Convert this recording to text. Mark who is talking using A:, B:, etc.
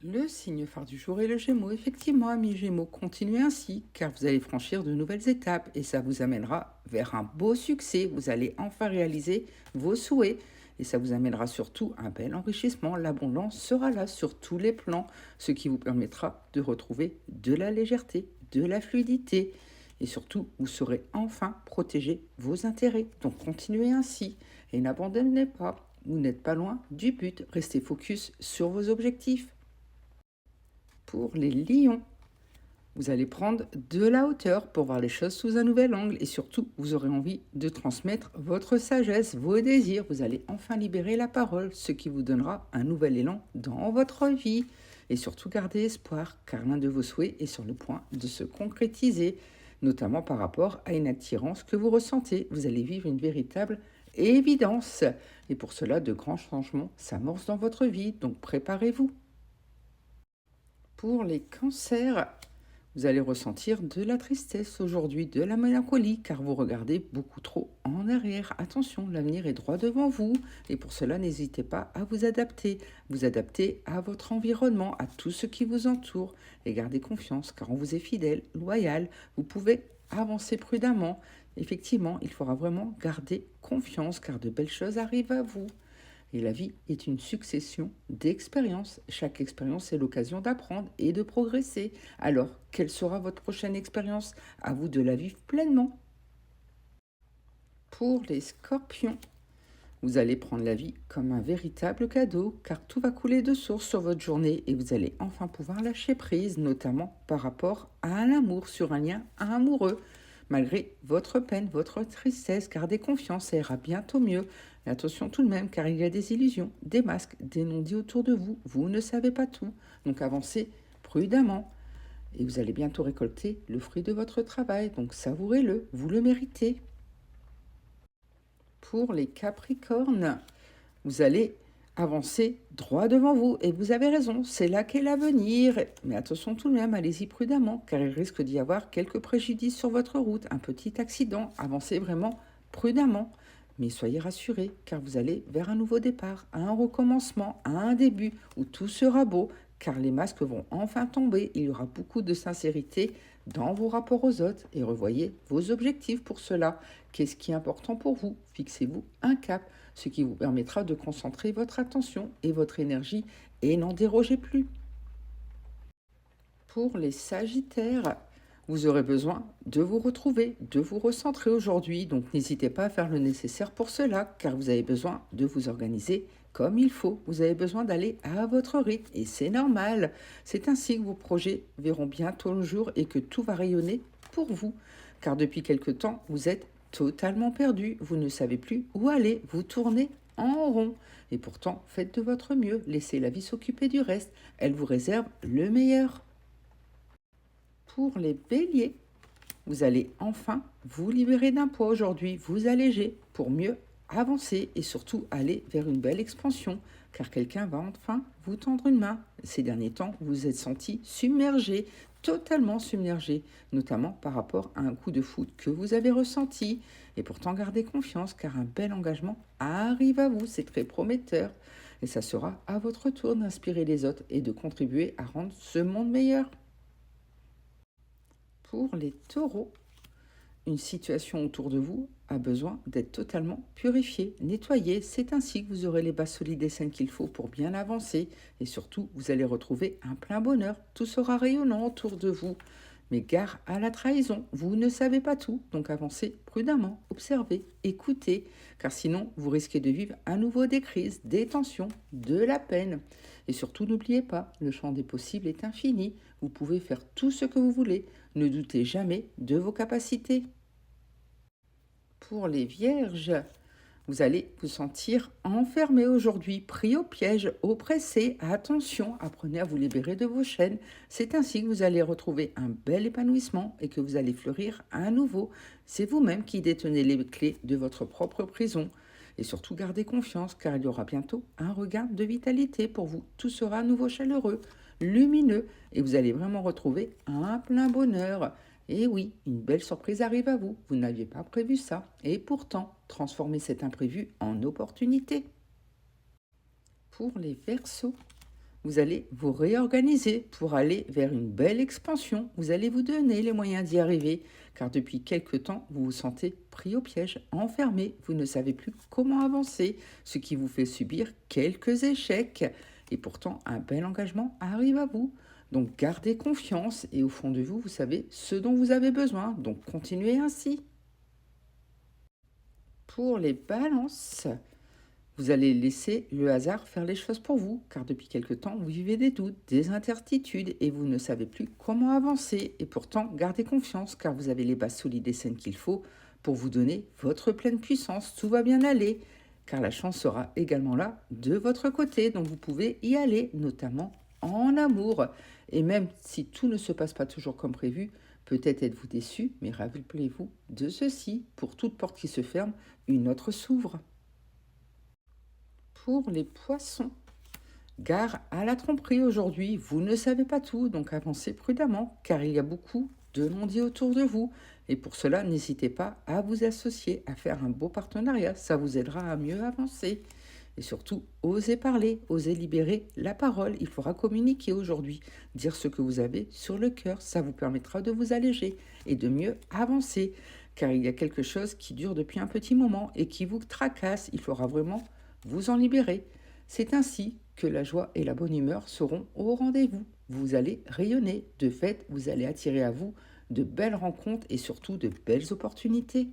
A: Le signe phare du jour est le Gémeaux. Effectivement, amis Gémeaux, continuez ainsi, car vous allez franchir de nouvelles étapes et ça vous amènera vers un beau succès. Vous allez enfin réaliser vos souhaits et ça vous amènera surtout un bel enrichissement. L'abondance sera là sur tous les plans, ce qui vous permettra de retrouver de la légèreté, de la fluidité et surtout, vous saurez enfin protéger vos intérêts. Donc continuez ainsi et n'abandonnez pas. Vous n'êtes pas loin du but. Restez focus sur vos objectifs. Pour les lions, vous allez prendre de la hauteur pour voir les choses sous un nouvel angle et surtout, vous aurez envie de transmettre votre sagesse, vos désirs. Vous allez enfin libérer la parole, ce qui vous donnera un nouvel élan dans votre vie. Et surtout, gardez espoir, car l'un de vos souhaits est sur le point de se concrétiser, notamment par rapport à une attirance que vous ressentez. Vous allez vivre une véritable évidence. Et pour cela, de grands changements s'amorcent dans votre vie, donc préparez-vous. Pour les cancers, vous allez ressentir de la tristesse aujourd'hui, de la mélancolie, car vous regardez beaucoup trop en arrière. Attention, l'avenir est droit devant vous, et pour cela, n'hésitez pas à vous adapter à votre environnement, à tout ce qui vous entoure, et gardez confiance, car on vous est fidèle, loyal, vous pouvez avancer prudemment. Effectivement, il faudra vraiment garder confiance, car de belles choses arrivent à vous. Et la vie est une succession d'expériences. Chaque expérience est l'occasion d'apprendre et de progresser. Alors, quelle sera votre prochaine expérience? À vous de la vivre pleinement. Pour les scorpions, vous allez prendre la vie comme un véritable cadeau, car tout va couler de source sur votre journée et vous allez enfin pouvoir lâcher prise, notamment par rapport à l'amour, sur un lien amoureux. Malgré votre peine, votre tristesse, gardez confiance, ça ira bientôt mieux. Mais attention tout de même, car il y a des illusions, des masques, des non-dits autour de vous. Vous ne savez pas tout, donc avancez prudemment. Et vous allez bientôt récolter le fruit de votre travail, donc savourez-le, vous le méritez. Pour les Capricornes, vous allez avancer droit devant vous. Et vous avez raison, c'est là qu'est l'avenir. Mais attention tout de même, allez-y prudemment, car il risque d'y avoir quelques préjudices sur votre route, un petit accident. Avancez vraiment prudemment. Mais soyez rassurés, car vous allez vers un nouveau départ, à un recommencement, à un début, où tout sera beau, car les masques vont enfin tomber. Il y aura beaucoup de sincérité dans vos rapports aux autres et revoyez vos objectifs pour cela. Qu'est-ce qui est important pour vous? Fixez-vous un cap, ce qui vous permettra de concentrer votre attention et votre énergie et n'en dérogez plus. Pour les Sagittaires, vous aurez besoin de vous retrouver, de vous recentrer aujourd'hui, donc n'hésitez pas à faire le nécessaire pour cela, car vous avez besoin de vous organiser comme il faut. Vous avez besoin d'aller à votre rythme et c'est normal. C'est ainsi que vos projets verront bientôt le jour et que tout va rayonner pour vous, car depuis quelque temps, vous êtes totalement perdu, vous ne savez plus où aller, vous tournez en rond. Et pourtant, faites de votre mieux, laissez la vie s'occuper du reste, elle vous réserve le meilleur. Pour les béliers, vous allez enfin vous libérer d'un poids aujourd'hui, vous alléger pour mieux avancer et surtout aller vers une belle expansion, car quelqu'un va enfin vous tendre une main. Ces derniers temps, vous vous êtes senti submergé, totalement submergé, notamment par rapport à un coup de foudre que vous avez ressenti. Et pourtant, gardez confiance, car un bel engagement arrive à vous, c'est très prometteur. Et ça sera à votre tour d'inspirer les autres et de contribuer à rendre ce monde meilleur. Pour les taureaux, une situation autour de vous a besoin d'être totalement purifiée, nettoyée. C'est ainsi que vous aurez les bases solides et saines qu'il faut pour bien avancer. Et surtout, vous allez retrouver un plein bonheur. Tout sera rayonnant autour de vous. Mais gare à la trahison. Vous ne savez pas tout, donc avancez prudemment, observez, écoutez, car sinon vous risquez de vivre à nouveau des crises, des tensions, de la peine. Et surtout, n'oubliez pas, le champ des possibles est infini. Vous pouvez faire tout ce que vous voulez. Ne doutez jamais de vos capacités. Pour les vierges, vous allez vous sentir enfermé aujourd'hui, pris au piège, oppressé. Attention, apprenez à vous libérer de vos chaînes. C'est ainsi que vous allez retrouver un bel épanouissement et que vous allez fleurir à nouveau. C'est vous-même qui détenez les clés de votre propre prison. Et surtout, gardez confiance car il y aura bientôt un regain de vitalité pour vous. Tout sera à nouveau chaleureux, lumineux et vous allez vraiment retrouver un plein bonheur. Et oui, une belle surprise arrive à vous. Vous n'aviez pas prévu ça. Et pourtant, transformez cet imprévu en opportunité. Pour les Verseaux, Vous allez vous réorganiser pour aller vers une belle expansion. Vous allez vous donner les moyens d'y arriver, car depuis quelque temps, vous vous sentez pris au piège, enfermé. Vous ne savez plus comment avancer, ce qui vous fait subir quelques échecs. Et pourtant, un bel engagement arrive à vous. Donc gardez confiance et au fond de vous, vous savez ce dont vous avez besoin. Donc continuez ainsi. Pour les balances, vous allez laisser le hasard faire les choses pour vous, car depuis quelque temps, vous vivez des doutes, des incertitudes et vous ne savez plus comment avancer. Et pourtant, gardez confiance, car vous avez les bases solides et saines qu'il faut pour vous donner votre pleine puissance. Tout va bien aller, car la chance sera également là de votre côté. Donc vous pouvez y aller, notamment en amour. Et même si tout ne se passe pas toujours comme prévu, peut-être êtes-vous déçu, mais rappelez-vous de ceci, pour toute porte qui se ferme, une autre s'ouvre. Pour les poissons, gare à la tromperie aujourd'hui, vous ne savez pas tout, donc avancez prudemment, car il y a beaucoup de non-dits autour de vous. Et pour cela, n'hésitez pas à vous associer, à faire un beau partenariat, ça vous aidera à mieux avancer. Et surtout, osez parler, osez libérer la parole. Il faudra communiquer aujourd'hui, dire ce que vous avez sur le cœur. Ça vous permettra de vous alléger et de mieux avancer. Car il y a quelque chose qui dure depuis un petit moment et qui vous tracasse. Il faudra vraiment vous en libérer. C'est ainsi que la joie et la bonne humeur seront au rendez-vous. Vous allez rayonner. De fait, vous allez attirer à vous de belles rencontres et surtout de belles opportunités.